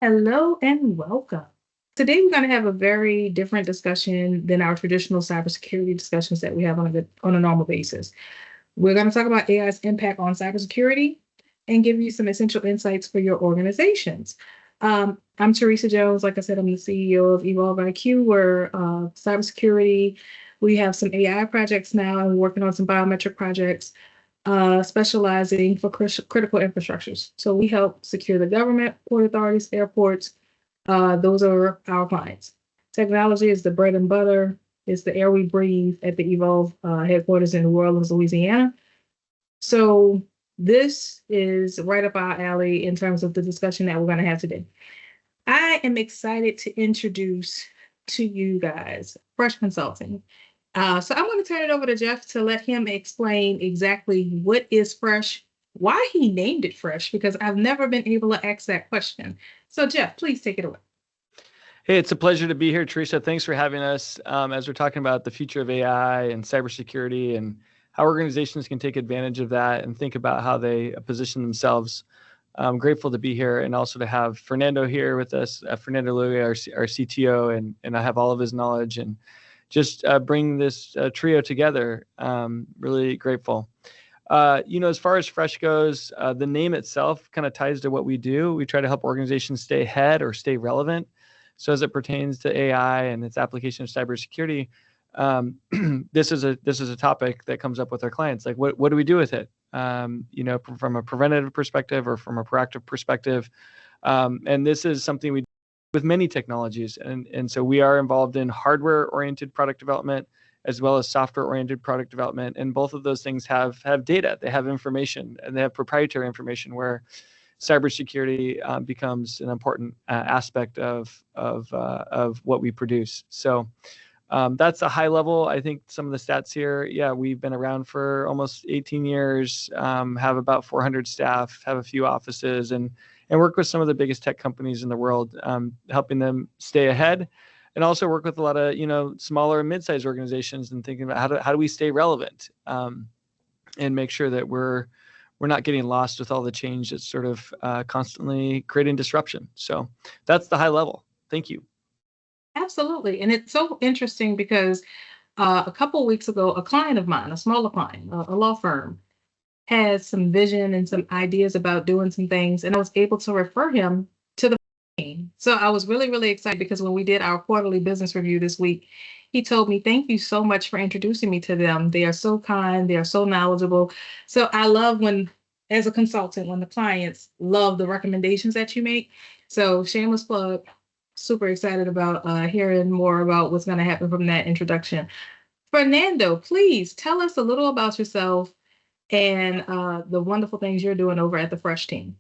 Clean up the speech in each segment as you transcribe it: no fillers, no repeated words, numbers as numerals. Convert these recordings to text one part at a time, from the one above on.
Hello and welcome. Today, we're going to have a very different discussion than our traditional cybersecurity discussions that we have on a normal basis. We're going to talk about AI's impact on cybersecurity and give you some essential insights for your organizations. I'm Theresa Jones. Like I said, I'm the CEO of Evalv IQ. We're cybersecurity. We have some AI projects now and we're working on some biometric projects specializing for critical infrastructures. So we help secure the government, port authorities, airports. Those are our clients. Technology is the bread and butter. It's the air we breathe at the Evolve headquarters in New Orleans, Louisiana. So this is right up our alley in terms of the discussion that we're going to have today. I am excited to introduce to you guys Fresh Consulting. So I'm going to turn it over to Jeff to let him explain exactly what is Fresh, why he named it Fresh, because I've never been able to ask that question. So Jeff, please take it away. Hey, it's a pleasure to be here, Theresa. Thanks for having us as we're talking about the future of AI and cybersecurity and how organizations can take advantage of that and think about how they position themselves. I'm grateful to be here and also to have Fernando here with us, Fernando Luege, our CTO, and I have all of his knowledge and just bring this trio together. Really grateful. As far as Fresh goes, the name itself kind of ties to what we do. We try to help organizations stay ahead or stay relevant. So as it pertains to AI and its application of cybersecurity, this is a topic that comes up with our clients. Like, what do we do with it? From a preventative perspective or from a proactive perspective. And this is something we do with many technologies. And so we are involved in hardware-oriented product development as well as software-oriented product development. And both of those things have data, they have information, and they have proprietary information where cybersecurity becomes an important aspect of what we produce. So that's a high level. I think some of the stats here, yeah, we've been around for almost 18 years, have about 400 staff, have a few offices, and work with some of the biggest tech companies in the world, helping them stay ahead, and also work with a lot of smaller and mid-sized organizations and thinking about how do we stay relevant and make sure that we're not getting lost with all the change that's sort of constantly creating disruption. So that's the high level. Thank you. Absolutely. And it's so interesting because a couple of weeks ago, a client of mine, a smaller client, a law firm, had some vision and some ideas about doing some things, and I was able to refer him to the team. So I was really, really excited because when we did our quarterly business review this week, he told me, "Thank you so much for introducing me to them. They are so kind, they are so knowledgeable." So I love when, as a consultant, when the clients love the recommendations that you make. So shameless plug, super excited about hearing more about what's going to happen from that introduction. Fernando, please tell us a little about yourself and the wonderful things you're doing over at the Fresh team.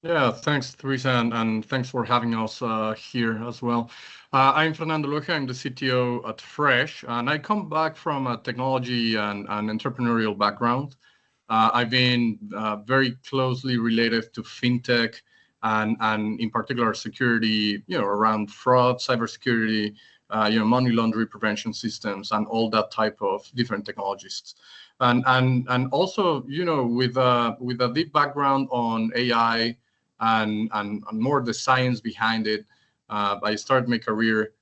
Yeah, thanks, Theresa, and thanks for having us here as well. I'm Fernando Luege. I'm the CTO at Fresh, and I come back from a technology and entrepreneurial background. I've been very closely related to fintech and in particular security, around fraud, cybersecurity, money laundering prevention systems, and all that type of different technologies. And also, with a deep background on AI and more the science behind it, I started my career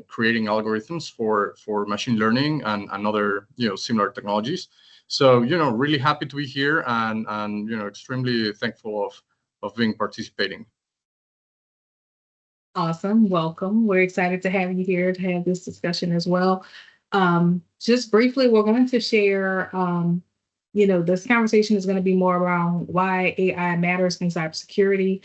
creating algorithms for machine learning and other similar technologies. So really happy to be here and extremely thankful of being participating. Awesome. Welcome. We're excited to have you here to have this discussion as well. Just briefly, we're going to share, this conversation is going to be more around why AI matters in cybersecurity.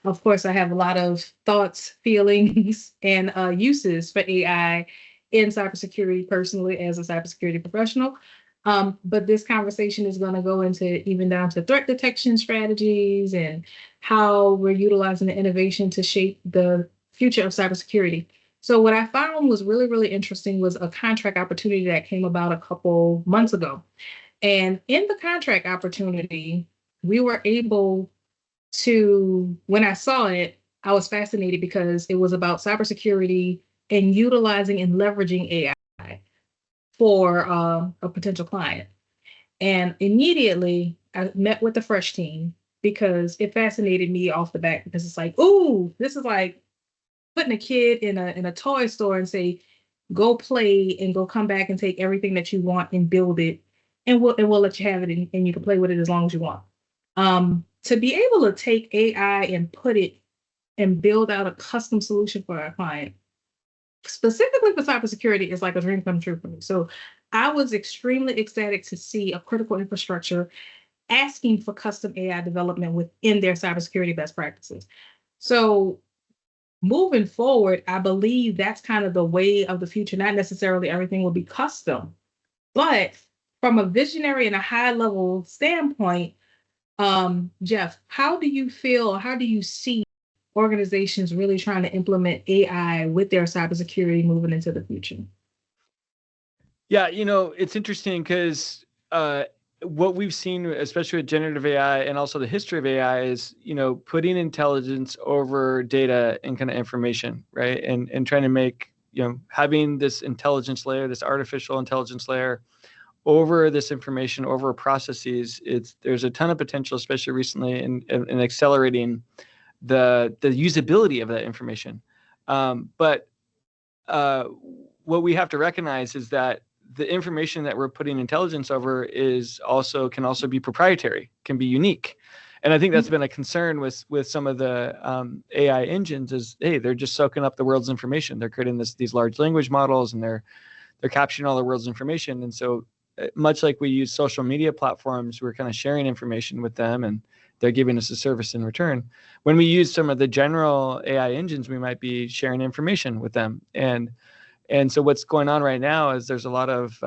Of course, I have a lot of thoughts, feelings, and uses for AI in cybersecurity personally as a cybersecurity professional. But this conversation is going to go into even down to threat detection strategies and how we're utilizing the innovation to shape the future of cybersecurity. So what I found was really, really interesting was a contract opportunity that came about a couple months ago. And in the contract opportunity, we were able to, when I saw it, I was fascinated because it was about cybersecurity and utilizing and leveraging AI for a potential client. And immediately I met with the Fresh team because it fascinated me off the bat, because it's like, ooh, this is like putting a kid in a toy store and say, go play and go come back and take everything that you want and build it, and we'll let you have it, and you can play with it as long as you want. To be able to take AI and put it and build out a custom solution for our client, specifically for cybersecurity, is like a dream come true for me. So I was extremely ecstatic to see a critical infrastructure asking for custom AI development within their cybersecurity best practices. So moving forward, I believe that's kind of the way of the future. Not necessarily everything will be custom, but from a visionary and a high level standpoint, Jeff, how do you feel? How do you see organizations really trying to implement AI with their cybersecurity moving into the future? Yeah, it's interesting because what we've seen, especially with generative AI and also the history of AI, is putting intelligence over data and kind of information, right? And trying to make having this intelligence layer, this artificial intelligence layer, over this information, over processes. There's a ton of potential, especially recently, in accelerating the usability of that information. But what we have to recognize is that the information that we're putting intelligence over can also be proprietary, can be unique. And I think that's been a concern with some of the AI engines is, hey, they're just soaking up the world's information. They're creating these large language models, and they're capturing all the world's information. And so much like we use social media platforms, we're kind of sharing information with them, and they're giving us a service in return. When we use some of the general AI engines, we might be sharing information with them. And so what's going on right now is there's a lot of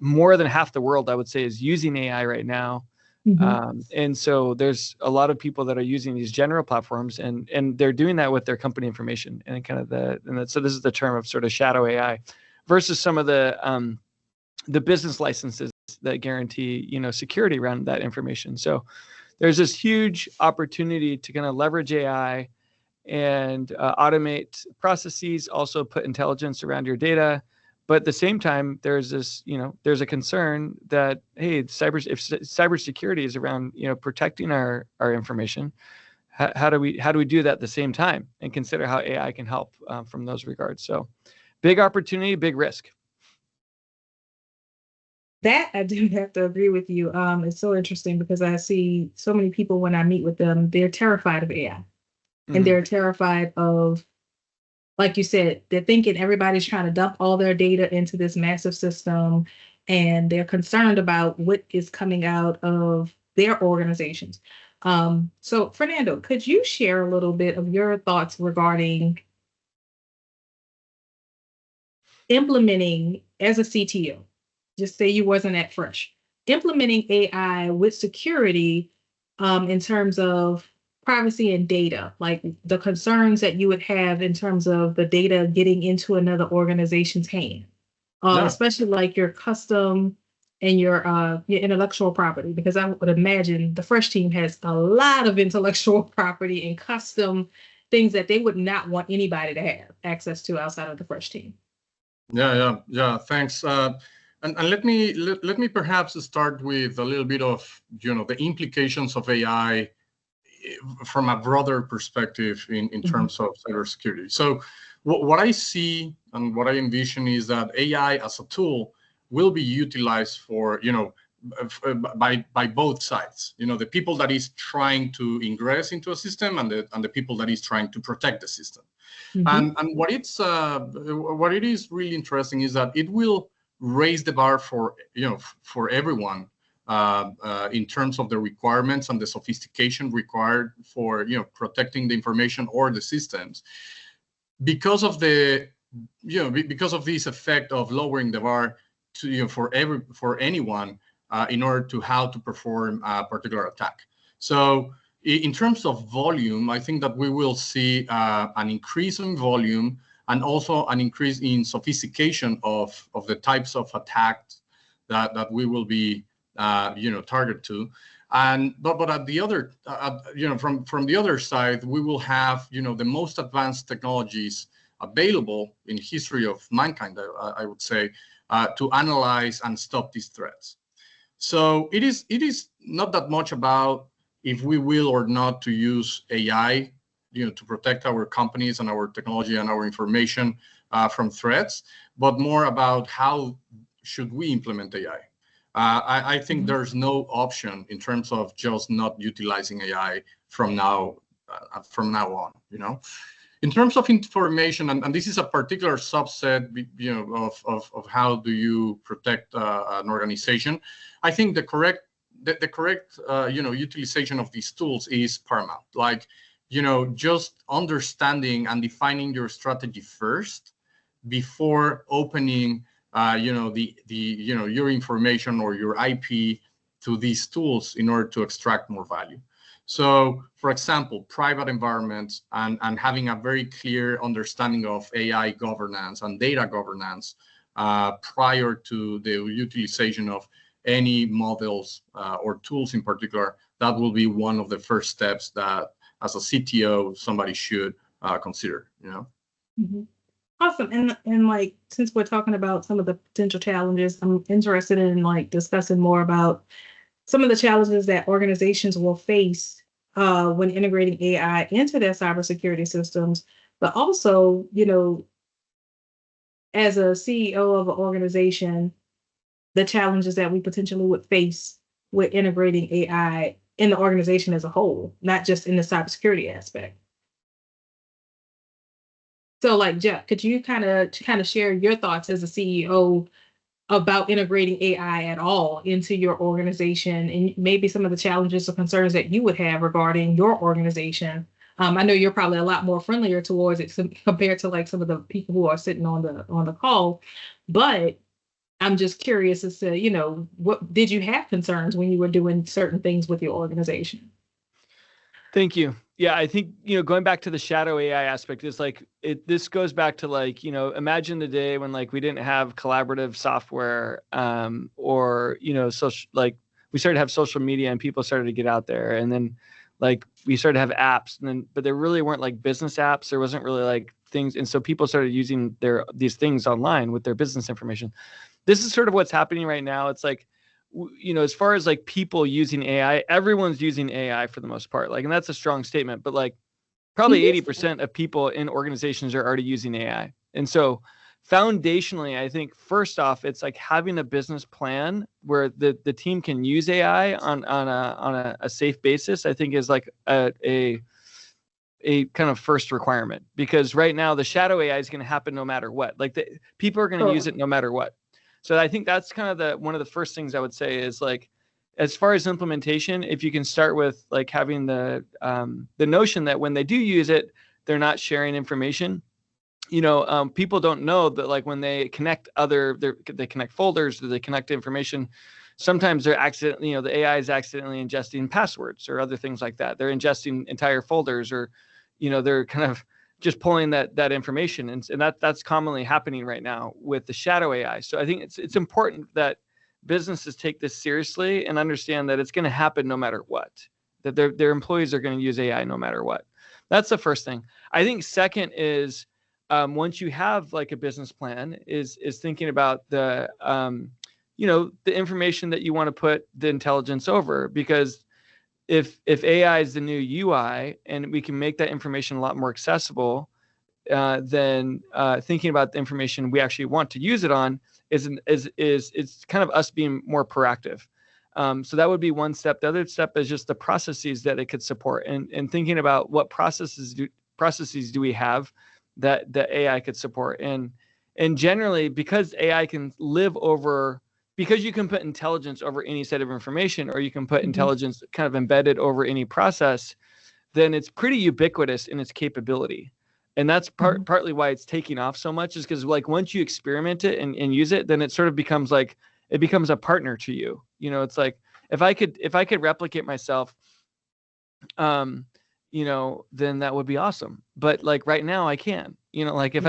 more than half the world, I would say, is using AI right now. And so there's a lot of people that are using these general platforms, and they're doing that with their company information, and kind of so this is the term of sort of shadow AI, versus some of the business licenses that guarantee security around that information. So there's this huge opportunity to kind of leverage AI and automate processes, also put intelligence around your data. But at the same time, there's a concern that, hey, if cybersecurity is around protecting our information, how do we do that at the same time, and consider how AI can help from those regards? So big opportunity, big risk. That I do have to agree with you. It's so interesting because I see so many people when I meet with them, they're terrified of AI. And they're terrified of, like you said, they're thinking everybody's trying to dump all their data into this massive system, and they're concerned about what is coming out of their organizations. So Fernando, could you share a little bit of your thoughts regarding implementing, as a CTO, just say you wasn't at Fresh, implementing AI with security in terms of privacy and data, like the concerns that you would have in terms of the data getting into another organization's hand, especially like your custom and your intellectual property, because I would imagine the Fresh team has a lot of intellectual property and custom things that they would not want anybody to have access to outside of the Fresh team. Yeah. Thanks. And let me perhaps start with a little bit of the implications of AI from a broader perspective in terms of cybersecurity. So what I see and what I envision is that AI as a tool will be utilized for by both sides. The people that is trying to ingress into a system, and the people that is trying to protect the system. And what it is really interesting is that it will raise the bar for everyone in terms of the requirements and the sophistication required for protecting the information or the systems, because of because of this effect of lowering the bar to for anyone in order to how to perform a particular attack. So in terms of volume, I think that we will see an increase in volume, and also an increase in sophistication of the types of attacks that we will be target to. And but at the other from the other side, we will have the most advanced technologies available in history of mankind, I would say, to analyze and stop these threats. So it is not that much about if we will or not to use AI, to protect our companies and our technology and our information from threats, but more about how should we implement AI. I think there's no option in terms of just not utilizing AI from now on. In terms of information, and this is a particular subset, of how do you protect an organization. I think the correct utilization of these tools is paramount. Like, just understanding and defining your strategy first before opening, your information or your IP to these tools in order to extract more value. So, for example, private environments and having a very clear understanding of AI governance and data governance prior to the utilization of any models or tools in particular, that will be one of the first steps that, as a CTO, somebody should consider. Mm-hmm. Awesome. And like, since we're talking about some of the potential challenges, I'm interested in like discussing more about some of the challenges that organizations will face when integrating AI into their cybersecurity systems, but also, as a CEO of an organization, the challenges that we potentially would face with integrating AI in the organization as a whole, not just in the cybersecurity aspect. So, like, Jeff, could you kind of share your thoughts as a CEO about integrating AI at all into your organization, and maybe some of the challenges or concerns that you would have regarding your organization? I know you're probably a lot more friendlier towards it compared to like some of the people who are sitting on the call, but I'm just curious as to, what did you have concerns when you were doing certain things with your organization? Thank you. Yeah, I think, going back to the shadow AI aspect is like, this goes back to like, imagine the day when like we didn't have collaborative software, or, social, like we started to have social media and people started to get out there, and then like we started to have apps, and then, but there really weren't like business apps. There wasn't really like things. And so people started using these things online with their business information. This is sort of what's happening right now. It's like, as far as like people using AI, everyone's using AI for the most part. Like, and that's a strong statement, but like probably 80% of people in organizations are already using AI. And so foundationally, I think first off, it's like having a business plan where the team can use AI on a safe basis, I think is like a kind of first requirement, because right now the shadow AI is going to happen no matter what. Like people are going to use it no matter what. So I think that's kind of one of the first things I would say is like, as far as implementation, if you can start with like having the notion that when they do use it, they're not sharing information. People don't know that like when they connect they connect folders, or they connect information, sometimes they're accidentally, the AI is accidentally ingesting passwords or other things like that. They're ingesting entire folders, or, they're kind of just pulling that information, and that's commonly happening right now with the shadow AI. So I think it's important that businesses take this seriously and understand that it's going to happen no matter what, that their employees are going to use AI no matter what. That's the first thing. I think second is, once you have like a business plan, is thinking about the information that you want to put the intelligence over, because if AI is the new UI and we can make that information a lot more accessible, then thinking about the information we actually want to use it on is kind of us being more proactive. So that would be one step. The other step is just the processes that it could support, and thinking about what processes do we have that AI could support, and generally, because AI can live over. Because you can put intelligence over any set of information, or you can put intelligence kind of embedded over any process, then it's pretty ubiquitous in its capability. And that's partly why it's taking off so much, is because like once you experiment it and use it, then it sort of becomes like, it becomes a partner to you. It's like, if I could replicate myself, then that would be awesome. But like right now I can, like if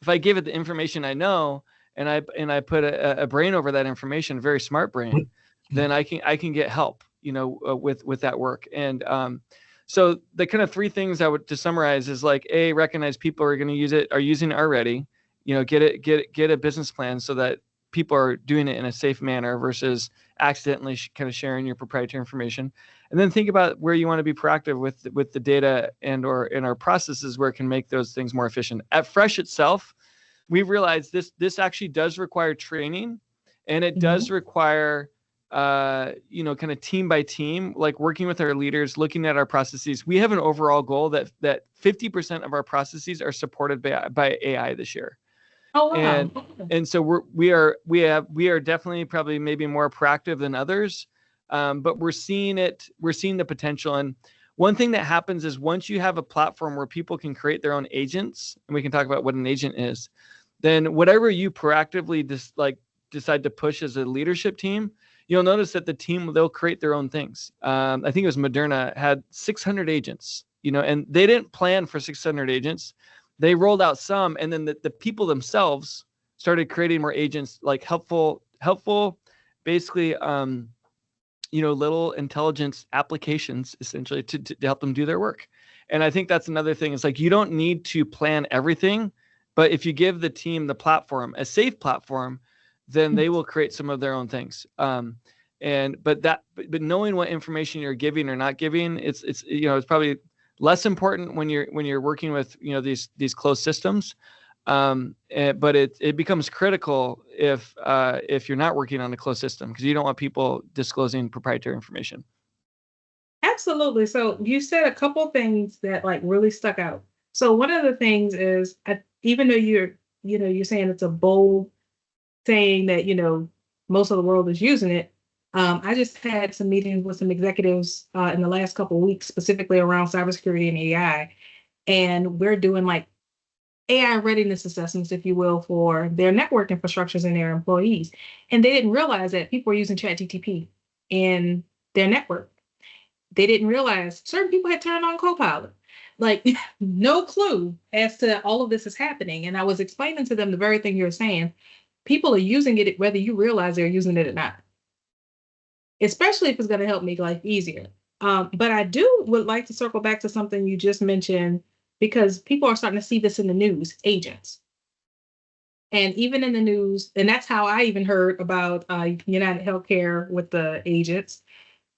I give it the information I know, and I put a brain over that information, a very smart brain, then I can get help, with that work. And so the kind of three things I would to summarize is like, A, recognize people are going to use it, are using it already, get a business plan so that people are doing it in a safe manner versus accidentally kind of sharing your proprietary information. And then think about where you want to be proactive with the data and or in our processes where it can make those things more efficient. At Fresh itself, we've realized this actually does require training, and it does require kind of team by team, like working with our leaders, looking at our processes. We have an overall goal that 50% of our processes are supported by AI this year. Oh wow. And so we are definitely probably maybe more proactive than others, but we're seeing the potential. And one thing that happens is once you have a platform where people can create their own agents, and we can talk about what an agent is, then whatever you proactively decide to push as a leadership team, you'll notice that the team, they'll create their own things. I think it was Moderna had 600 agents, and they didn't plan for 600 agents. They rolled out some, and then the people themselves started creating more agents, like helpful, basically, little intelligence applications, essentially, to help them do their work. And I think that's another thing. It's like you don't need to plan everything, but if you give the team the platform, a safe platform, then they will create some of their own things. But knowing what information you're giving or not giving, it's probably less important when you're working with these closed systems. But it becomes critical if you're not working on a closed system, because you don't want people disclosing proprietary information. Absolutely. So you said a couple things that really stuck out. So one of the things is, even though you're saying it's a bold saying that most of the world is using it, I just had some meetings with some executives in the last couple of weeks, specifically around cybersecurity and AI, and we're doing AI readiness assessments, if you will, for their network infrastructures and their employees. And they didn't realize that people were using ChatGPT in their network. They didn't realize certain people had turned on Copilot. No clue as to all of this is happening. And I was explaining to them the very thing you're saying. People are using it whether you realize they're using it or not, especially if it's going to help make life easier. But I would like to circle back to something you just mentioned, because people are starting to see this in the news, agents. And even in the news, and that's how I even heard about United Healthcare with the agents.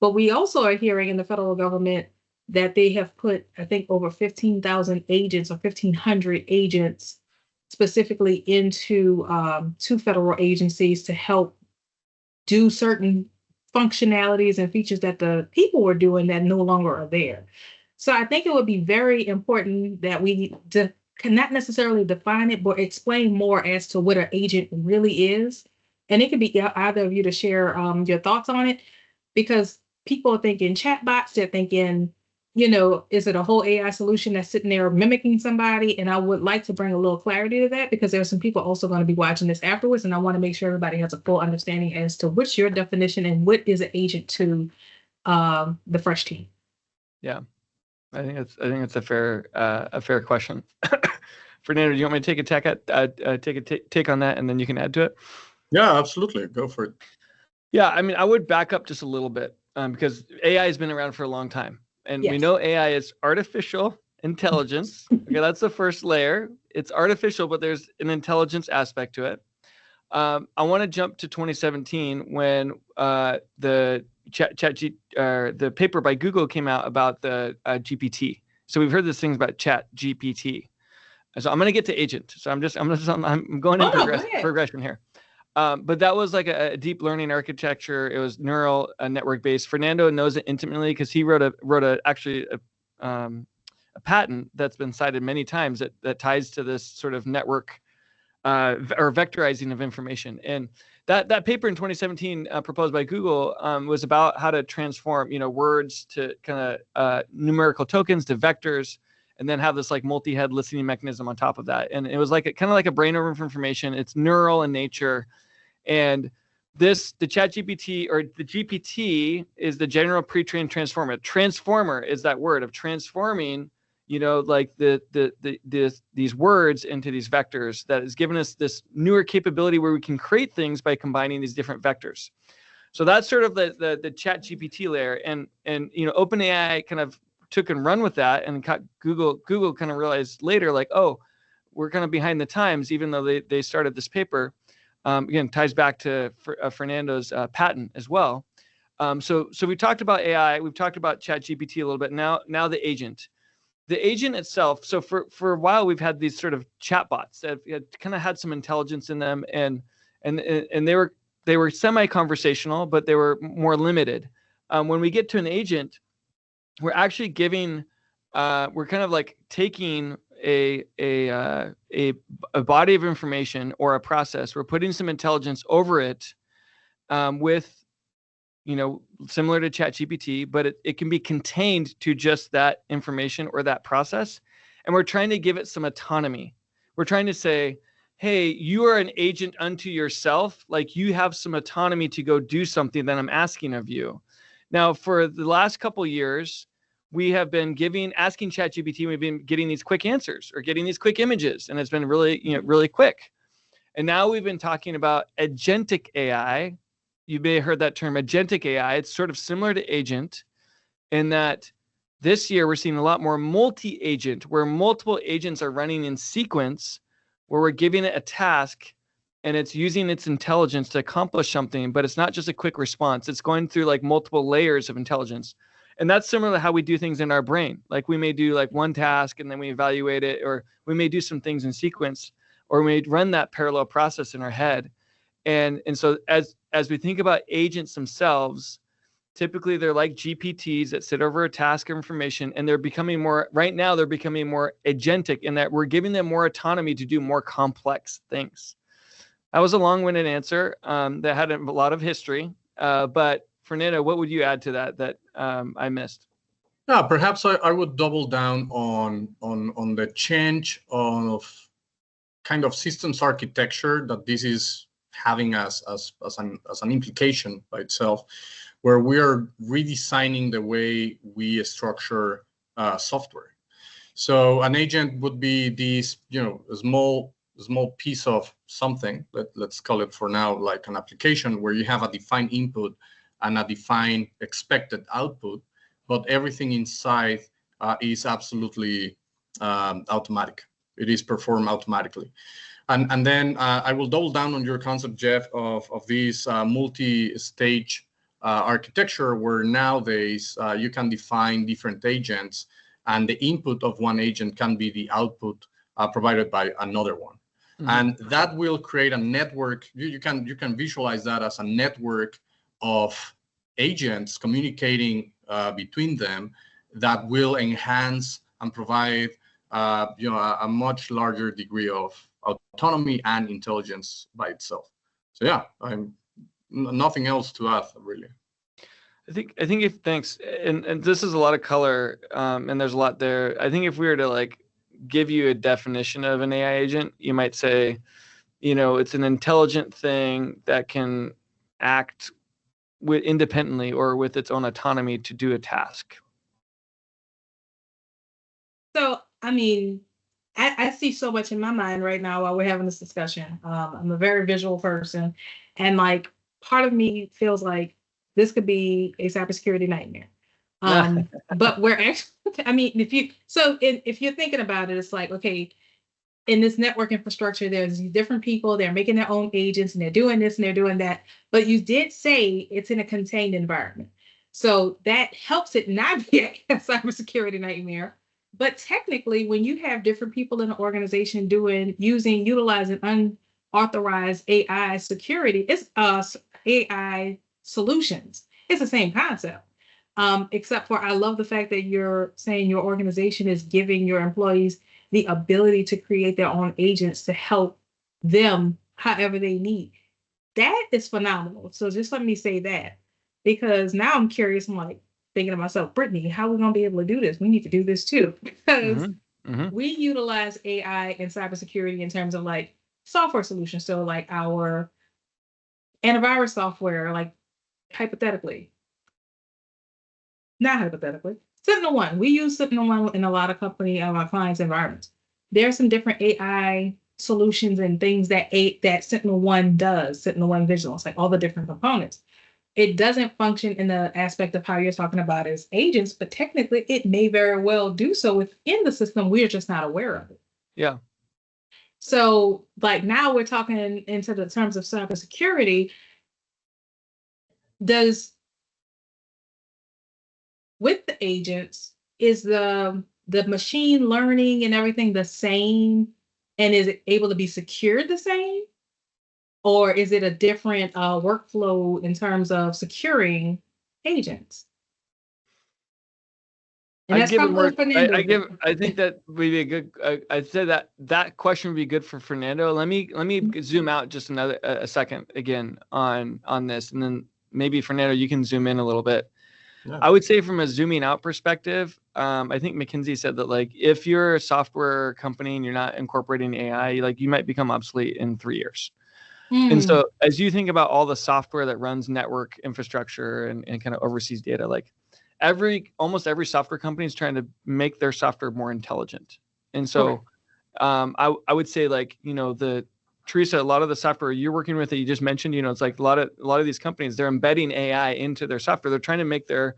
But we also are hearing in the federal government that they have put, I think, over 15,000 agents or 1,500 agents specifically into 2 federal agencies to help do certain functionalities and features that the people were doing that no longer are there. So I think it would be very important that we can not necessarily define it, but explain more as to what an agent really is. And it could be either of you to share your thoughts on it, because people are thinking chatbots, they're thinking, is it a whole AI solution that's sitting there mimicking somebody? And I would like to bring a little clarity to that, because there are some people also going to be watching this afterwards. And I want to make sure everybody has a full understanding as to what's your definition and what is an agent to the Fresh team. Yeah, I think it's a fair question. Fernando, do you want me to take on that, and then you can add to it? Yeah, absolutely. Go for it. Yeah, I mean, I would back up just a little bit because AI has been around for a long time. And we know AI is artificial intelligence. Okay, that's the first layer. It's artificial, but there's an intelligence aspect to it. I want to jump to 2017 when the the paper by Google came out about the GPT. So we've heard these things about Chat GPT. So I'm going to get to agent. So I'm going in progression here. But that was like a deep learning architecture. It was neural network based. Fernando knows it intimately because he wrote a patent that's been cited many times that ties to this sort of network or vectorizing of information. And that paper in 2017 proposed by Google was about how to transform words to kind of numerical tokens to vectors, and then have this like multi-head listening mechanism on top of that. And it was like kind of like a brain of information. It's neural in nature. And the ChatGPT or the GPT is the general pre-trained transformer. Transformer is that word of transforming, like these words into these vectors that has given us this newer capability where we can create things by combining these different vectors. So that's sort of the ChatGPT layer. And OpenAI kind of took and run with that, and Google kind of realized later, like, oh, we're kind of behind the times, even though they started this paper. Again, ties back to Fernando's patent as well. So we talked about AI, we've talked about ChatGPT a little bit. Now the agent. The agent itself. So for a while we've had these sort of chatbots that kind of had some intelligence in them, and they were semi-conversational, but they were more limited. When we get to an agent, we're actually giving, we're kind of like taking a body of information or a process. We're putting some intelligence over it, with, similar to ChatGPT, but it can be contained to just that information or that process. And we're trying to give it some autonomy. We're trying to say, hey, you are an agent unto yourself. Like, you have some autonomy to go do something that I'm asking of you. Now, for the last couple of years, we have been asking ChatGPT, we've been getting these quick answers or getting these quick images, and it's been really, really quick. And now we've been talking about agentic AI. You may have heard that term, agentic AI. It's sort of similar to agent in that this year we're seeing a lot more multi-agent, where multiple agents are running in sequence, where we're giving it a task and it's using its intelligence to accomplish something, but it's not just a quick response. It's going through like multiple layers of intelligence. And that's similar to how we do things in our brain. Like, we may do like one task and then we evaluate it, or we may do some things in sequence, or we may run that parallel process in our head. And so as we think about agents themselves, typically they're like GPTs that sit over a task of information, and right now they're becoming more agentic in that we're giving them more autonomy to do more complex things. That was a long-winded answer that had a lot of history, but Fernando, what would you add to that I missed? Yeah, perhaps I would double down on the change of kind of systems architecture that this is having as an implication by itself, where we are redesigning the way we structure software. So an agent would be this, a small piece of something. Let's call it for now like an application, where you have a defined input and a defined expected output, but everything inside is absolutely automatic. It is performed automatically. And then I will double down on your concept, Jeff, of this multi-stage architecture, where nowadays you can define different agents, and the input of one agent can be the output provided by another one. Mm-hmm. And that will create a network. You can visualize that as a network of agents communicating between them that will enhance and provide a much larger degree of autonomy and intelligence by itself. So yeah, I'm nothing else to add, really. I think thanks, and this is a lot of color, and there's a lot there. I think if we were to like give you a definition of an AI agent, you might say, it's an intelligent thing that can act independently or with its own autonomy to do a task. So, I mean, I see so much in my mind right now while we're having this discussion. I'm a very visual person, and like part of me feels like this could be a cybersecurity nightmare. But we're actually, I mean, if you're thinking about it, it's like, okay, in this network infrastructure, there's different people, they're making their own agents and they're doing this and they're doing that. But you did say it's in a contained environment. So that helps it not be a cybersecurity nightmare. But technically, when you have different people in an organization utilizing unauthorized AI security, it's AI solutions. It's the same concept. Except for I love the fact that you're saying your organization is giving your employees the ability to create their own agents to help them however they need. That is phenomenal. So just let me say that, because now I'm curious. I'm like thinking to myself, Brittany, how are we going to be able to do this? We need to do this too, because we utilize AI in cybersecurity in terms of like software solutions. So like our antivirus software, like not hypothetically, SentinelOne. We use SentinelOne in a lot of our clients' environments. There are some different AI solutions and things that SentinelOne does, SentinelOne Vigilance, like all the different components. It doesn't function in the aspect of how you're talking about as agents, but technically it may very well do so within the system. We're just not aware of it. Yeah. So like now we're talking into the terms of cybersecurity. Does with the agents, is the machine learning and everything the same, and is it able to be secured the same, or is it a different workflow in terms of securing agents? And I that's give it probably more. Fernando. I think that would be a good. I'd say that question would be good for Fernando. Let me zoom out just a second again on this, and then maybe Fernando, you can zoom in a little bit. Yeah. I would say from a zooming out perspective, I think McKinsey said that like if you're a software company and you're not incorporating AI, like you might become obsolete in 3 years. And so as you think about all the software that runs network infrastructure and kind of oversees data, like almost every software company is trying to make their software more intelligent. And so I would say like, Theresa, a lot of the software you're working with that you just mentioned, it's like a lot of these companies, they're embedding AI into their software. They're trying to make their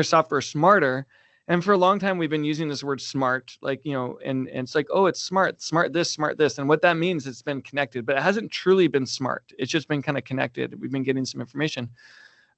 software smarter. And for a long time, we've been using this word smart, like, and it's like, oh, it's smart this. And what that means, it's been connected, but it hasn't truly been smart. It's just been kind of connected. We've been getting some information.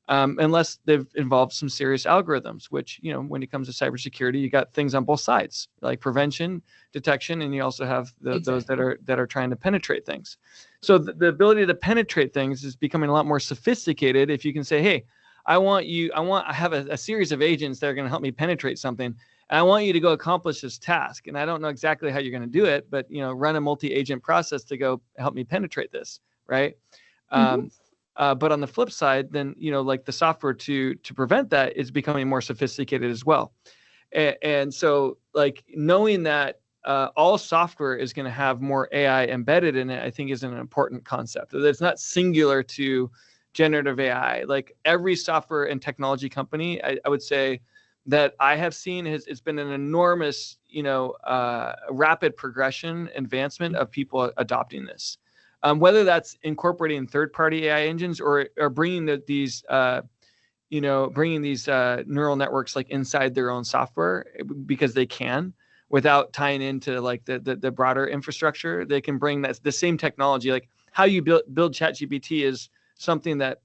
Unless they've involved some serious algorithms, which, when it comes to cybersecurity, you got things on both sides, like prevention, detection, and you also have those that are trying to penetrate things. So the ability to penetrate things is becoming a lot more sophisticated. If you can say, hey, I have a series of agents that are going to help me penetrate something, and I want you to go accomplish this task. And I don't know exactly how you're going to do it, but, run a multi-agent process to go help me penetrate this, right? But on the flip side, then, like the software to prevent that is becoming more sophisticated as well. And so like knowing that all software is going to have more AI embedded in it, I think is an important concept. It's not singular to generative AI. Like every software and technology company, I would say that I have seen it's been an enormous, rapid progression, advancement of people adopting this. Whether that's incorporating third-party AI engines or bringing these neural networks like inside their own software because they can, without tying into like the broader infrastructure. They can bring the same technology. Like how you build ChatGPT is something that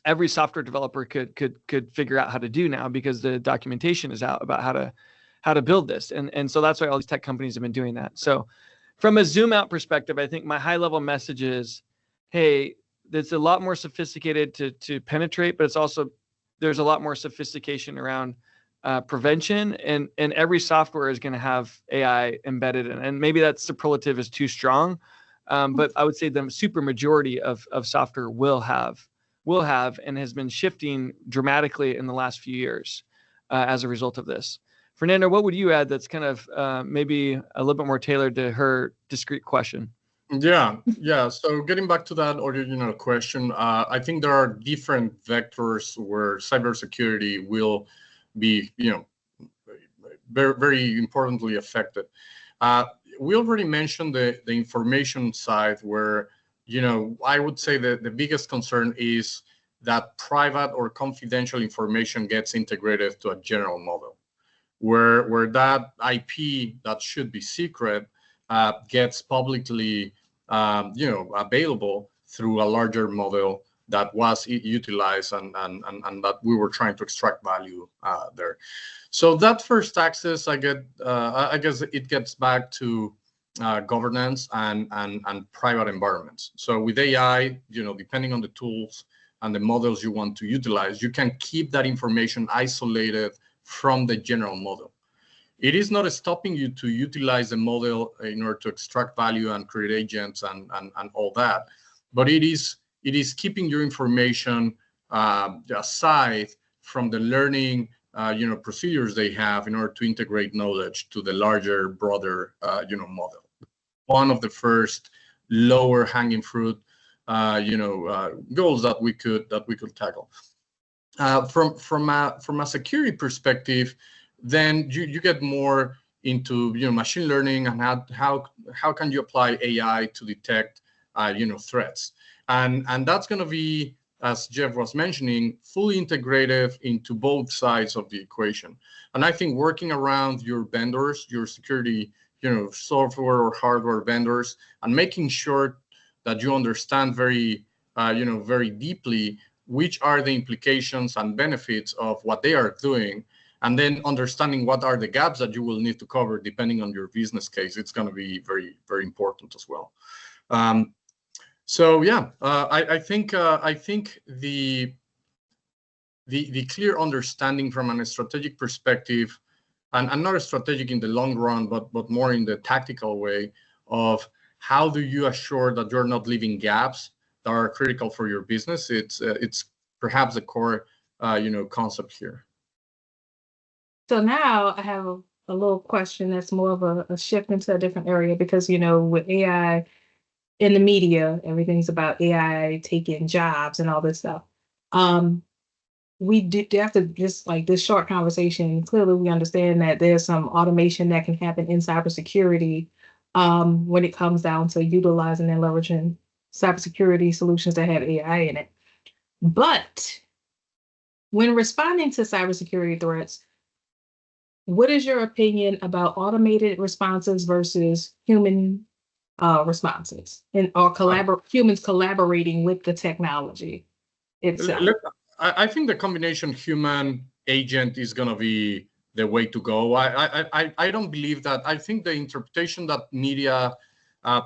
every software developer could figure out how to do now because the documentation is out about how to build this, and so that's why all these tech companies have been doing that. So from a zoom out perspective, I think my high level message is, hey, it's a lot more sophisticated to penetrate, but there's a lot more sophistication around prevention, and every software is going to have AI embedded in, and maybe that superlative is too strong, but I would say the super majority of software will have and has been shifting dramatically in the last few years as a result of this. Fernando, what would you add that's kind of maybe a little bit more tailored to her discrete question? Yeah. So getting back to that original question, I think there are different vectors where cybersecurity will be, very, very importantly affected. We already mentioned the information side where, I would say that the biggest concern is that private or confidential information gets integrated to a general model, where that IP that should be secret gets publicly, available through a larger model that was utilized and that we were trying to extract value there. So that first access, I guess it gets back to governance and private environments. So with AI, depending on the tools and the models you want to utilize, you can keep that information isolated from the general model. It is not stopping you to utilize the model in order to extract value and create agents and all that, but it is keeping your information aside from the learning procedures they have in order to integrate knowledge to the larger, broader model. One of the first lower hanging fruit goals that we could tackle. From a security perspective, then you get more into machine learning and how can you apply AI to detect threats, and that's going to be, as Jeff was mentioning, fully integrated into both sides of the equation. And I think working around your vendors, your security software or hardware vendors, and making sure that you understand very deeply which are the implications and benefits of what they are doing, and then understanding what are the gaps that you will need to cover depending on your business case. It's going to be very, very important as well. I think the clear understanding from a strategic perspective, and not a strategic in the long run, but more in the tactical way of how do you assure that you're not leaving gaps that are critical for your business. It's perhaps the core concept here. So now I have a little question that's more of a shift into a different area, because with AI in the media, everything's about AI taking jobs and all this stuff. We do have to, just like this short conversation, clearly we understand that there's some automation that can happen in cybersecurity when it comes down to utilizing and leveraging cybersecurity solutions that have AI in it. But when responding to cybersecurity threats, what is your opinion about automated responses versus human responses, or humans collaborating with the technology itself? Look, I think the combination human agent is going to be the way to go. I don't believe that. I think the interpretation that media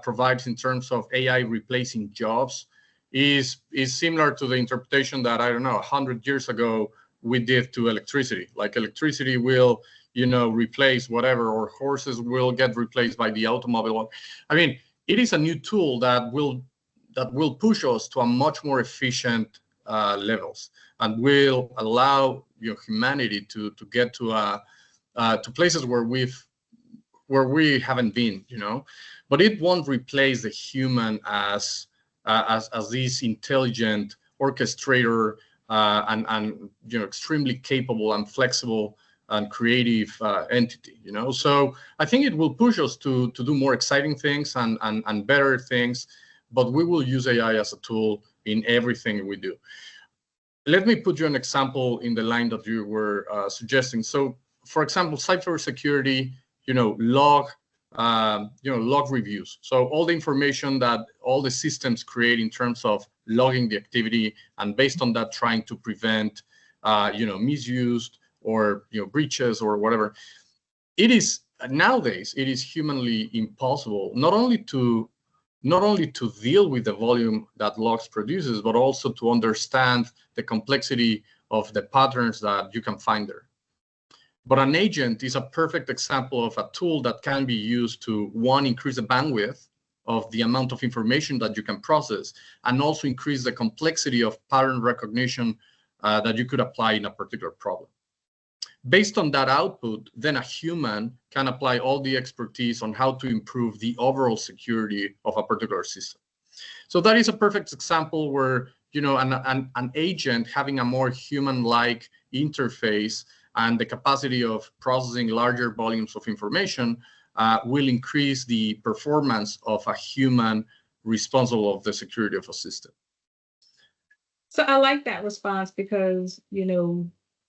provides in terms of AI replacing jobs is similar to the interpretation that, I don't know, 100 years ago we did to electricity. Like electricity will, replace whatever, or horses will get replaced by the automobile. I mean, it is a new tool that will push us to a much more efficient levels, and will allow humanity to get to places where we haven't been, but it won't replace the human as this intelligent orchestrator and extremely capable and flexible and creative entity. So I think it will push us to do more exciting things and better things, but we will use AI as a tool in everything we do. Let me put you an example in the line that you were suggesting. So, for example, cybersecurity, log reviews. So all the information that all the systems create in terms of logging the activity, and based on that, trying to prevent, misuse or breaches or whatever. It is nowadays humanly impossible not only to deal with the volume that logs produces, but also to understand the complexity of the patterns that you can find there. But an agent is a perfect example of a tool that can be used to, one, increase the bandwidth of the amount of information that you can process, and also increase the complexity of pattern recognition that you could apply in a particular problem. Based on that output, then a human can apply all the expertise on how to improve the overall security of a particular system. So that is a perfect example where an agent having a more human-like interface and the capacity of processing larger volumes of information will increase the performance of a human responsible of the security of a system. So I like that response, because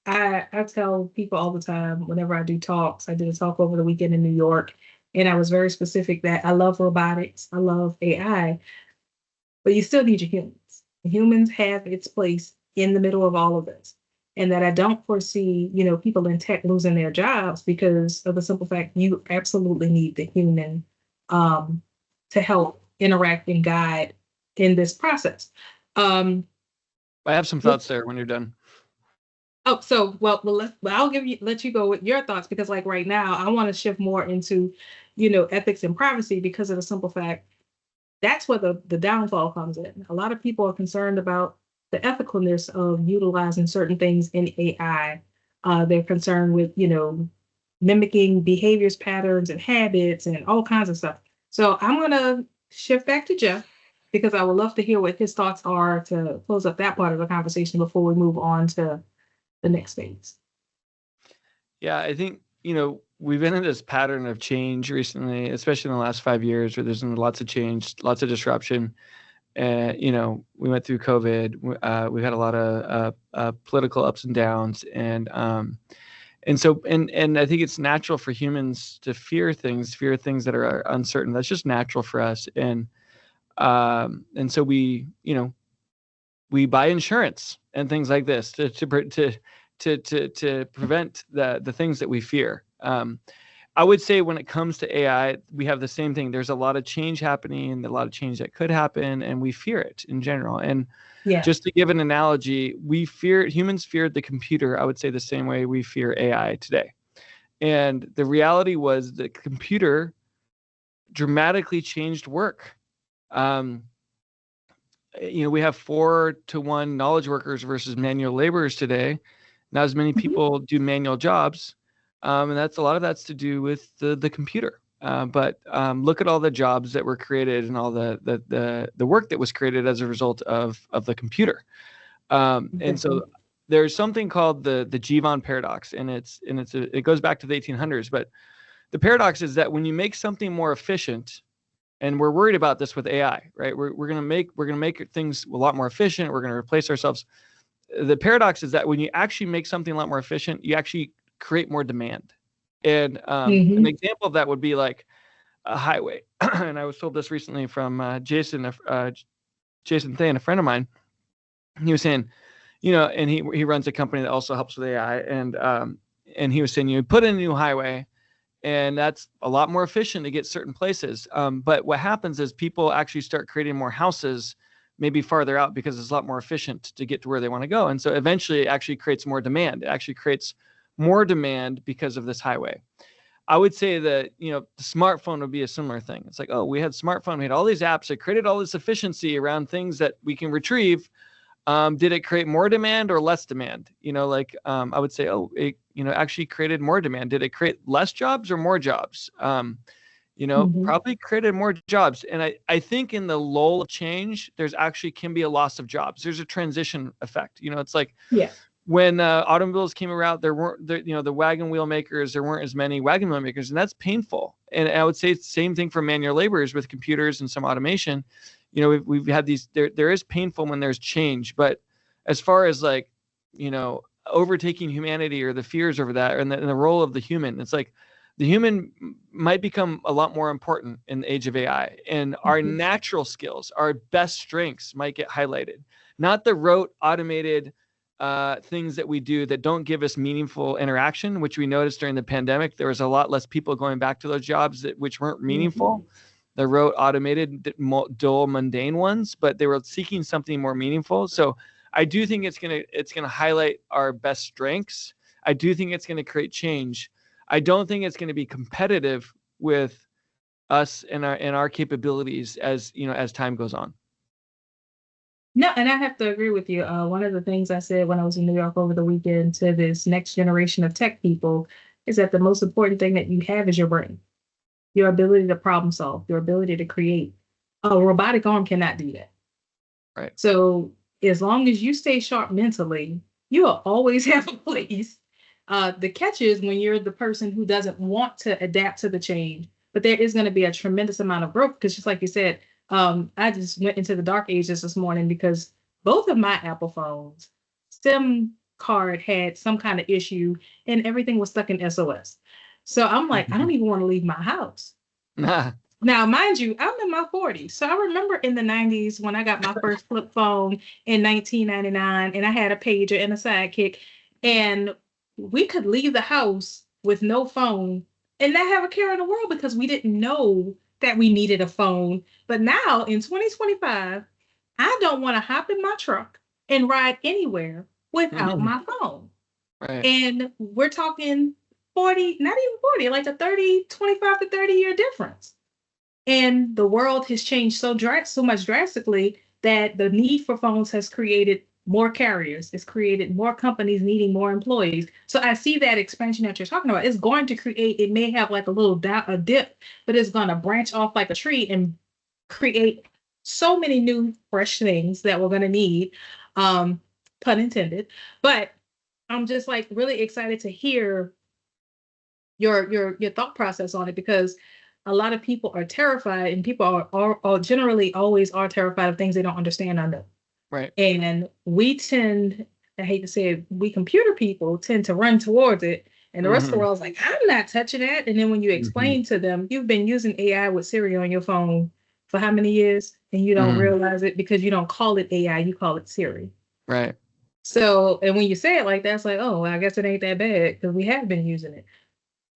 I tell people all the time whenever I do talks. I did a talk over the weekend in New York, and I was very specific that I love robotics, I love AI, but you still need your humans. Humans have its place in the middle of all of this, and that I don't foresee, people in tech losing their jobs because of the simple fact you absolutely need the human to help interact and guide in this process. I have some thoughts there when you're done. Oh, so well, I'll let you go with your thoughts, because like right now, I want to shift more into, ethics and privacy, because of the simple fact that's where the downfall comes in. A lot of people are concerned about the ethicalness of utilizing certain things in AI. They're concerned with, mimicking behaviors, patterns, and habits, and all kinds of stuff. So I'm gonna shift back to Jeff, because I would love to hear what his thoughts are to close up that part of the conversation before we move on to the next phase. Yeah, I think, we've been in this pattern of change recently, especially in the last 5 years, where there's been lots of change, lots of disruption. We went through COVID. We've had a lot of political ups and downs, and And so, and I think it's natural for humans to fear things that are uncertain. That's just natural for us. And so we, we buy insurance and things like this to prevent the things that we fear. I would say when it comes to AI, we have the same thing. There's a lot of change happening, a lot of change that could happen, and we fear it in general. And just to give an analogy, humans feared the computer, I would say the same way we fear AI today. And the reality was the computer dramatically changed work. We have 4-to-1 knowledge workers versus manual laborers today. Not as many people do manual jobs. And a lot of that's to do with the computer. But look at all the jobs that were created and all the work that was created as a result of the computer. And so there's something called the Jevon paradox, and it goes back to the 1800s. But the paradox is that when you make something more efficient, and we're worried about this with AI, right? We're going to make things a lot more efficient. We're going to replace ourselves. The paradox is that when you actually make something a lot more efficient, you actually create more demand. And an example of that would be like a highway. And I was told this recently from Jason Thain, a friend of mine. He was saying, and he runs a company that also helps with AI. And he was saying, you put in a new highway, and that's a lot more efficient to get certain places. But what happens is people actually start creating more houses maybe farther out because it's a lot more efficient to get to where they want to go. And so eventually it actually creates more demand. It actually creates more demand because of this highway. I would say that, the smartphone would be a similar thing. It's like, oh, we had smartphone, we had all these apps that created all this efficiency around things that we can retrieve. Did it create more demand or less demand? I would say, it, actually created more demand. Did it create less jobs or more jobs? Probably created more jobs. And I think in the lull of change, there's actually can be a loss of jobs. There's a transition effect. It's like, when automobiles came around, there weren't, the wagon wheel makers, there weren't as many wagon wheel makers, and that's painful. And I would say it's the same thing for manual laborers with computers and some automation. We've had these, there is painful when there's change, but as far as overtaking humanity or the fears over that and the role of the human, it's like the human might become a lot more important in the age of AI, and our natural skills, our best strengths might get highlighted, not the rote automated things that we do that don't give us meaningful interaction, which we noticed during the pandemic. There was a lot less people going back to those jobs which weren't meaningful. The rote automated, dull, mundane ones, but they were seeking something more meaningful. So I do think it's gonna highlight our best strengths. I do think it's gonna create change. I don't think it's gonna be competitive with us and our capabilities as time goes on. No, and I have to agree with you. One of the things I said when I was in New York over the weekend to this next generation of tech people is that the most important thing that you have is your brain, your ability to problem solve, your ability to create. A robotic arm cannot do that. Right. So as long as you stay sharp mentally, you will always have a place. The catch is when you're the person who doesn't want to adapt to the change, but there is going to be a tremendous amount of growth because just like you said, I just went into the dark ages this morning because both of my Apple phones, SIM card had some kind of issue and everything was stuck in SOS. So I'm like, I don't even want to leave my house. Now, mind you, I'm in my 40s. So I remember in the 90s when I got my first flip phone in 1999 and I had a pager and a sidekick and we could leave the house with no phone and not have a care in the world because we didn't know that we needed a phone. But now in 2025, I don't want to hop in my truck and ride anywhere without my phone. Right. And we're talking 40, not even 40, like a 25 to 30 year difference. And the world has changed so much drastically that the need for phones has created more carriers. It's created more companies needing more employees. So I see that expansion that you're talking about. It's going to create, it may have like a little a dip, but it's going to branch off like a tree and create so many new fresh things that we're going to need, pun intended. But I'm just like really excited to hear your thought process on it because a lot of people are terrified and people are generally always are terrified of things they don't understand or know. Right. And we tend, I hate to say it, we computer people tend to run towards it And the rest of the world's like, I'm not touching that. And then when you explain to them, you've been using AI with Siri on your phone for how many years? And you don't realize it because you don't call it AI, you call it Siri. Right. So, and when you say it like that, it's like, oh, well, I guess it ain't that bad because we have been using it.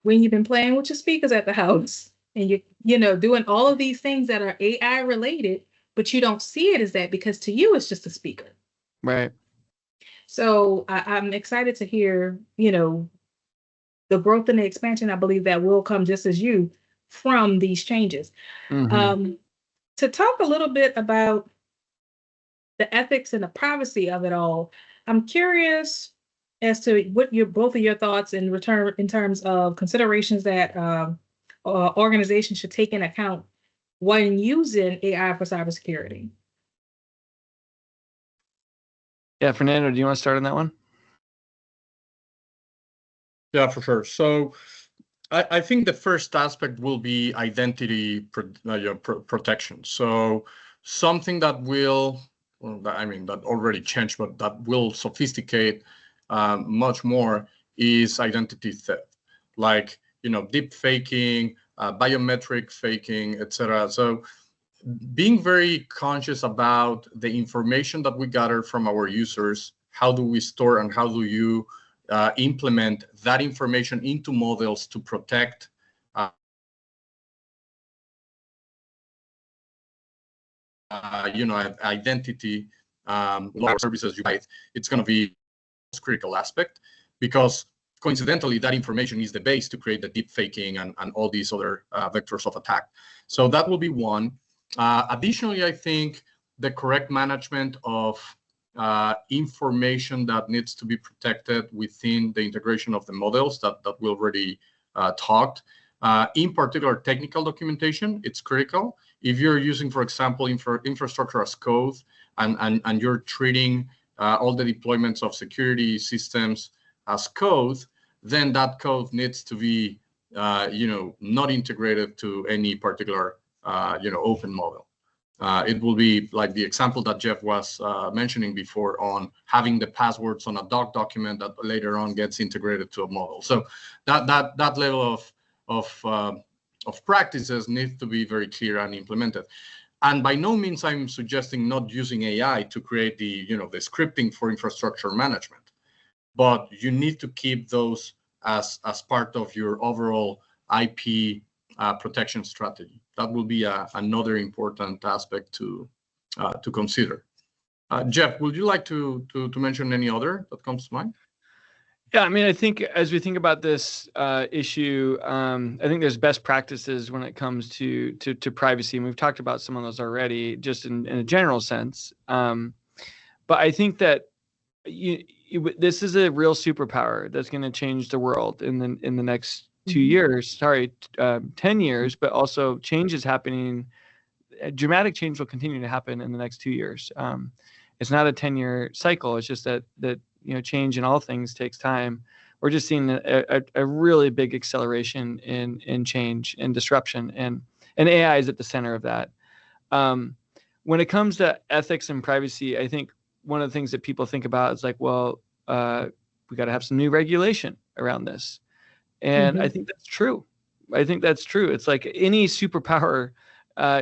When you've been playing with your speakers at the house and you doing all of these things that are AI related, but you don't see it as that because to you it's just a speaker. Right. So I'm excited to hear, the growth and the expansion. I believe that will come just as you from these changes. To talk a little bit about the ethics and the privacy of it all, I'm curious as to what both of your thoughts in terms of considerations that organizations should take in account when using AI for cybersecurity. Yeah, Fernando, do you want to start on that one? Yeah, for sure. So I think the first aspect will be identity protection. So something that will, that already changed, but that will sophisticate much more is identity theft, like, deep faking, biometric faking, etc. So being very conscious about the information that we gather from our users, how do we store and how do you implement that information into models to protect identity, services you buy. It's going to be a critical aspect because coincidentally, that information is the base to create the deep faking and all these other vectors of attack. So that will be one. Additionally, I think the correct management of information that needs to be protected within the integration of the models that we already talked. In particular, technical documentation, it's critical. If you're using, for example, infrastructure as code and you're treating all the deployments of security systems as code, then that code needs to be, not integrated to any particular, open model. It will be like the example that Jeff was mentioning before on having the passwords on a doc document that later on gets integrated to a model. So that level of practices needs to be very clear and implemented. And by no means I'm suggesting not using AI to create the scripting for infrastructure management, but you need to keep those as part of your overall IP protection strategy. That will be another important aspect to consider. Jeff, would you like to mention any other that comes to mind? Yeah, I think as we think about this issue, I think there's best practices when it comes to privacy, and we've talked about some of those already, just in a general sense. But I think that this is a real superpower that's going to change the world in the next 2 years. 10 years, but also change is happening. Dramatic change will continue to happen in the next 2 years. It's not a 10-year cycle. It's just that change in all things takes time. We're just seeing a really big acceleration in change and disruption, and AI is at the center of that. When it comes to ethics and privacy, I think one of the things that people think about is like, well, we got to have some new regulation around this, and I think that's true. It's like any superpower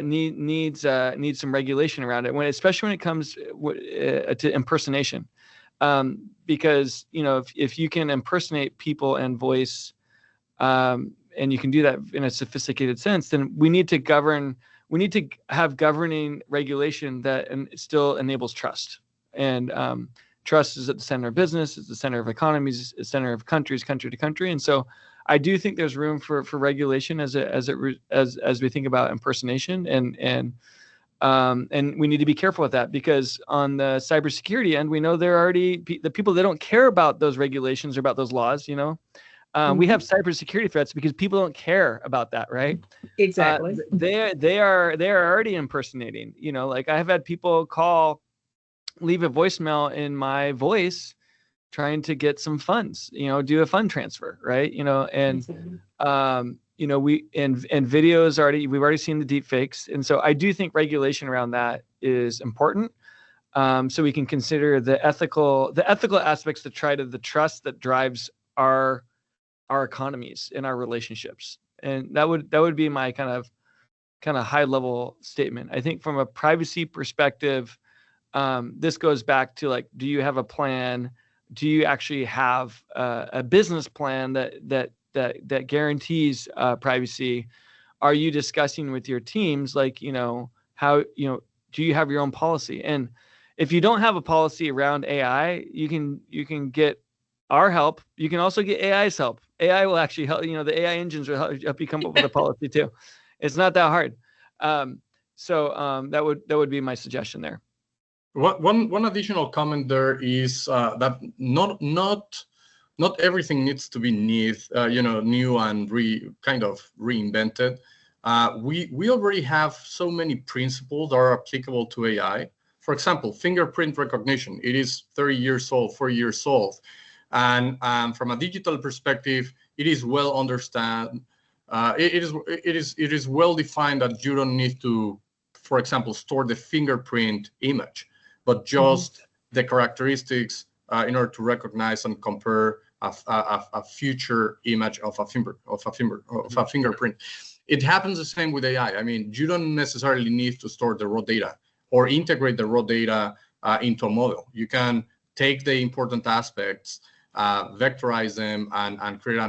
needs some regulation around it, especially when it comes to impersonation. Because if you can impersonate people and voice, and you can do that in a sophisticated sense, then we need to have governing regulation that still enables trust. And trust is at the center of business, it's the center of economies, it's the center of countries, country to country. And so I do think there's room for regulation as we think about impersonation, and we need to be careful with that, because on the cybersecurity end, we know there are already the people that don't care about those regulations or about those laws. We have cybersecurity threats because people don't care about that, right? Exactly. They are already impersonating. Like I have had people leave a voicemail in my voice, trying to get some funds. Do a fund transfer, right? And we've already seen the deep fakes. And so I do think regulation around that is important. So we can consider the ethical aspects to try to the trust that drives our our economies and our relationships. And that would be my kind of high level statement. I think from a privacy perspective, this goes back to like, do you have a plan? Do you actually have a business plan that guarantees privacy? Are you discussing with your teams, like, how, do you have your own policy? And if you don't have a policy around AI, you can get our help. You can also get AI's help. AI will actually help, the AI engines will help you come up with a policy too. It's not that hard. So that would be my suggestion there. One additional comment there is that not everything needs to be new and kind of reinvented. We already have so many principles that are applicable to AI. For example, fingerprint recognition. It is 30 years old, 40 years old, and from a digital perspective, it is well understood. It is well defined that you don't need to, for example, store the fingerprint image, but just the characteristics in order to recognize and compare a future image of a fingerprint. It happens the same with AI. I mean, you don't necessarily need to store the raw data or integrate the raw data into a model. You can take the important aspects, vectorize them, and create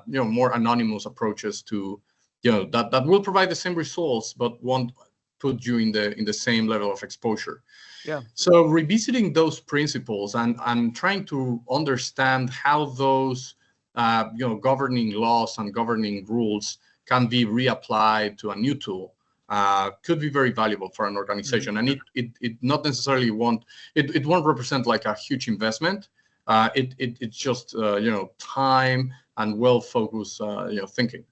more anonymous approaches to that will provide the same results, but won't put you in the same level of exposure. Yeah. So revisiting those principles and trying to understand how those governing laws and governing rules can be reapplied to a new tool could be very valuable for an organization. And it not necessarily won't represent like a huge investment. It's just time and well-focused thinking.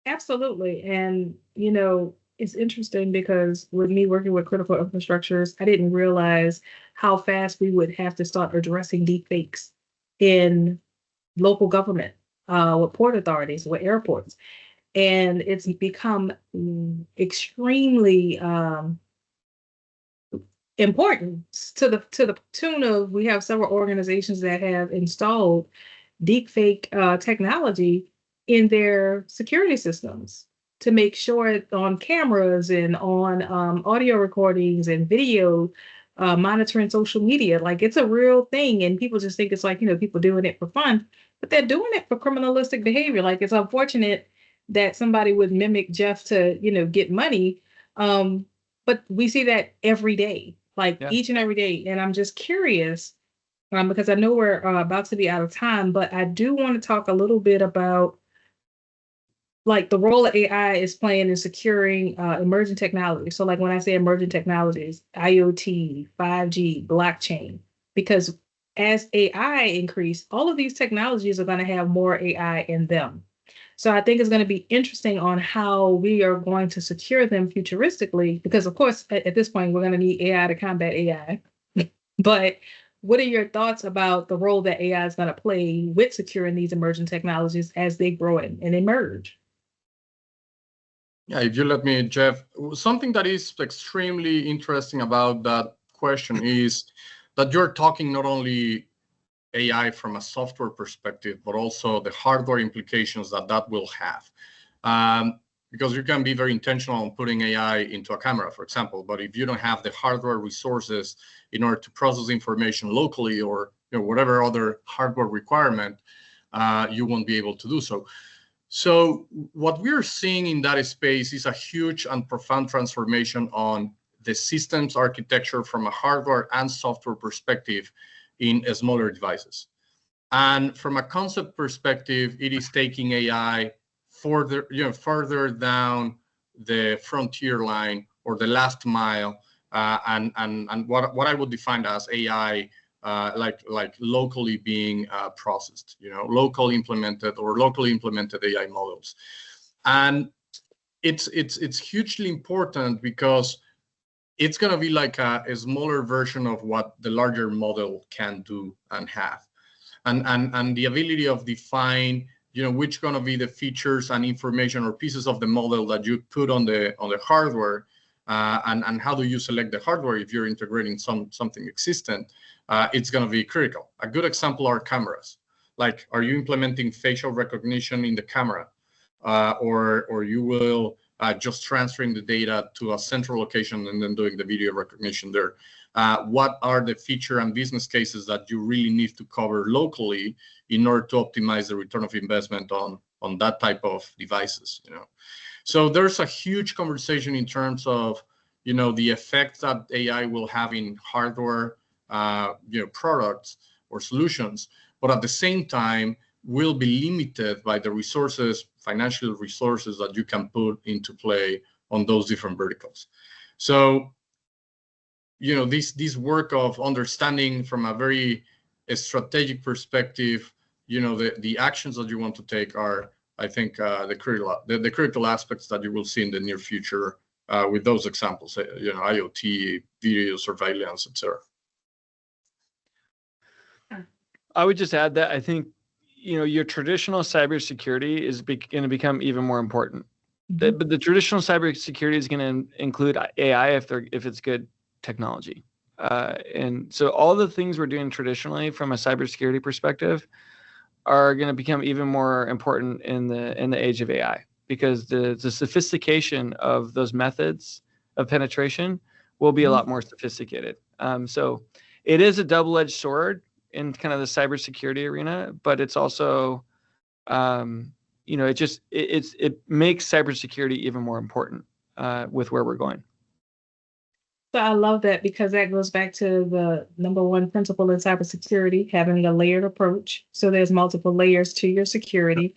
Absolutely. And it's interesting because with me working with critical infrastructures, I didn't realize how fast we would have to start addressing deepfakes in local government, with port authorities, with airports. And it's become extremely important to the tune of, we have several organizations that have installed deepfake technology in their security systems to make sure on cameras and on audio recordings and video, monitoring social media. Like, it's a real thing, and people just think it's like, people doing it for fun, but they're doing it for criminalistic behavior. Like, it's unfortunate that somebody would mimic Jeff to, get money. But we see that every day, each and every day. And I'm just curious, because I know we're about to be out of time, but I do want to talk a little bit about like the role that AI is playing in securing emerging technology. So like when I say emerging technologies, IoT, 5G, blockchain, because as AI increase, all of these technologies are going to have more AI in them. So I think it's going to be interesting on how we are going to secure them futuristically, because of course, at this point, we're going to need AI to combat AI. But what are your thoughts about the role that AI is going to play with securing these emerging technologies as they grow and emerge? Yeah, if you let me, Jeff, something that is extremely interesting about that question is that you're talking not only AI from a software perspective, but also the hardware implications that will have. Because you can be very intentional on putting AI into a camera, for example, but if you don't have the hardware resources in order to process information locally or whatever other hardware requirement, you won't be able to do so. So what we're seeing in that space is a huge and profound transformation on the systems architecture from a hardware and software perspective in smaller devices. And from a concept perspective, it is taking AI further down the frontier line or the last mile, and what I would define as AI, like locally being processed, locally implemented AI models. And it's hugely important because it's going to be like a smaller version of what the larger model can do and have. And the ability of define, which going to be the features and information or pieces of the model that you put on the hardware, and how do you select the hardware if you're integrating something existent, it's going to be critical. A good example are cameras. Like, are you implementing facial recognition in the camera, or you will just transferring the data to a central location and then doing the video recognition there? What are the feature and business cases that you really need to cover locally in order to optimize the return of investment on that type of devices? So there's a huge conversation in terms of the effect that AI will have in hardware products or solutions, but at the same time will be limited by the resources, financial resources that you can put into play on those different verticals. So this work of understanding from a very strategic perspective, the actions that you want to take are, I think, the critical aspects that you will see in the near future with those examples, IoT, video surveillance, etc. I would just add that I think, your traditional cybersecurity is going to become even more important. Mm-hmm. But the traditional cybersecurity is going to include AI if it's good technology. And so all the things we're doing traditionally from a cybersecurity perspective are going to become even more important in the age of AI, because the sophistication of those methods of penetration will be a lot more sophisticated. So it is a double-edged sword in kind of the cybersecurity arena, but it's also, it makes cybersecurity even more important with where we're going. So I love that, because that goes back to the number one principle in cybersecurity, having a layered approach. So there's multiple layers to your security.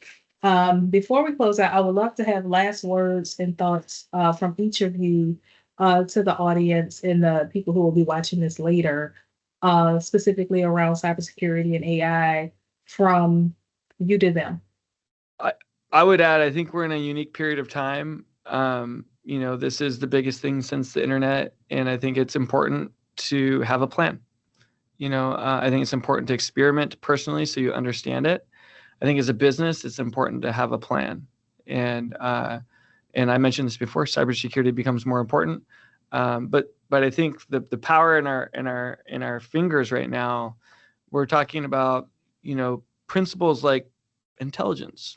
Before we close out, I would love to have last words and thoughts from each of you to the audience and the people who will be watching this later, specifically around cybersecurity and AI, from you to them. I would add, I think we're in a unique period of time. This is the biggest thing since the internet, and I think it's important to have a plan. I think it's important to experiment personally so you understand it. I think as a business, it's important to have a plan. And I mentioned this before, cybersecurity becomes more important. But I think the power in our fingers right now, we're talking about, principles like intelligence,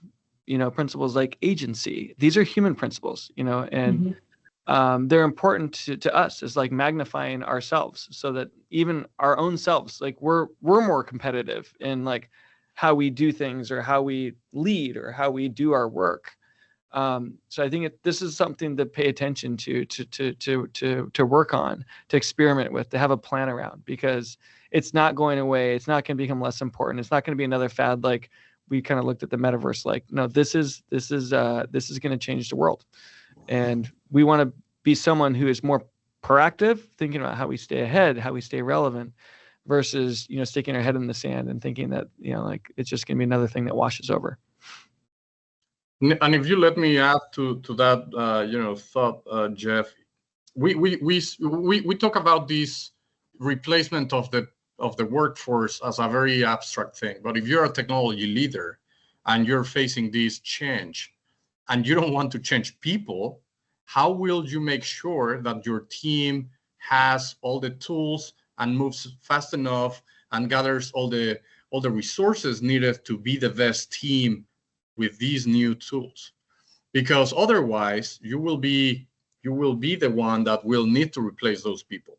principles like agency. These are human principles, and they're important to us. It's like magnifying ourselves, so that even our own selves, like we're more competitive in like how we do things, or how we lead, or how we do our work. So I think this is something to pay attention to work on, to experiment with, to have a plan around, because it's not going away. It's not going to become less important. It's not going to be another fad. Like we kind of looked at the metaverse, like, no, this is going to change the world. And we want to be someone who is more proactive, thinking about how we stay ahead, how we stay relevant, versus, sticking our head in the sand and thinking that, like it's just going to be another thing that washes over. And if you let me add to that, thought, Jeff, we talk about this replacement of the workforce as a very abstract thing. But if you're a technology leader and you're facing this change, and you don't want to change people, how will you make sure that your team has all the tools and moves fast enough and gathers all the resources needed to be the best team with these new tools? Because otherwise you will be the one that will need to replace those people.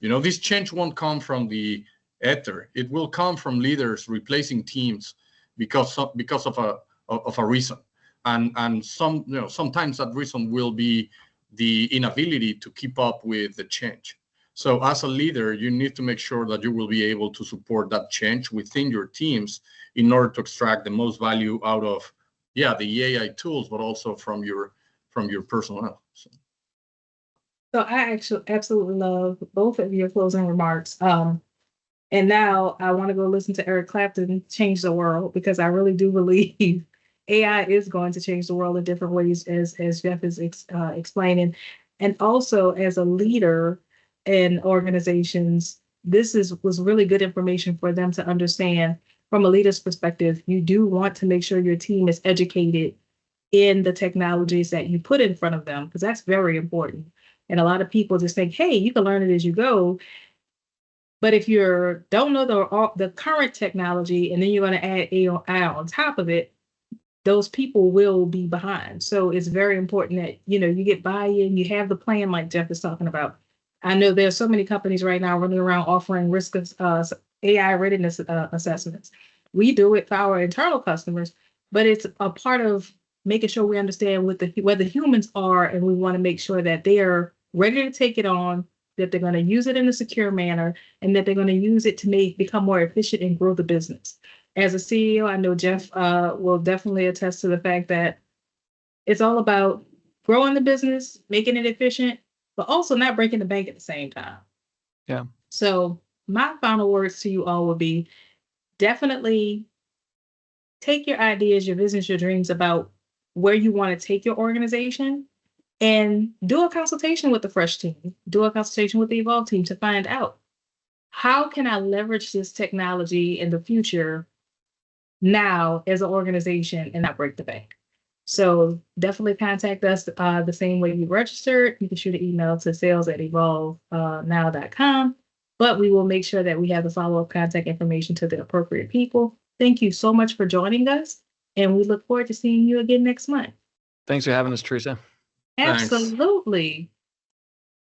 This change won't come from the ether. It will come from leaders replacing teams because of a reason. And sometimes that reason will be the inability to keep up with the change. So as a leader, you need to make sure that you will be able to support that change within your teams in order to extract the most value out of, the AI tools, but also from your personnel. So I actually absolutely love both of your closing remarks. And now I want to go listen to Eric Clapton change the world, because I really do believe AI is going to change the world in different ways, as Jeff is explaining. And also, as a leader in organizations, this was really good information for them to understand. From a leader's perspective, you do want to make sure your team is educated in the technologies that you put in front of them, because that's very important. And a lot of people just think, hey, you can learn it as you go. But if you don't know the current technology and then you're going to add AI on top of it, those people will be behind. So it's very important that, you get buy-in, you have the plan like Jeff is talking about. I know there's so many companies right now running around offering risk AI readiness assessments. We do it for our internal customers, but it's a part of making sure we understand where the humans are, and we want to make sure that they are ready to take it on, that they're going to use it in a secure manner, and that they're going to use it to become more efficient and grow the business. As a CEO, I know Jeff will definitely attest to the fact that it's all about growing the business, making it efficient, but also not breaking the bank at the same time. Yeah. So my final words to you all would be definitely take your ideas, your visions, your dreams about where you want to take your organization, and do a consultation with the Fresh team, do a consultation with the Evalv team to find out, how can I leverage this technology in the future now as an organization and not break the bank? So definitely contact us the same way you registered. You can shoot an email to sales@evalvnow.com, but we will make sure that we have the follow-up contact information to the appropriate people. Thank you so much for joining us, and we look forward to seeing you again next month. Thanks for having us, Theresa. Thanks. Absolutely.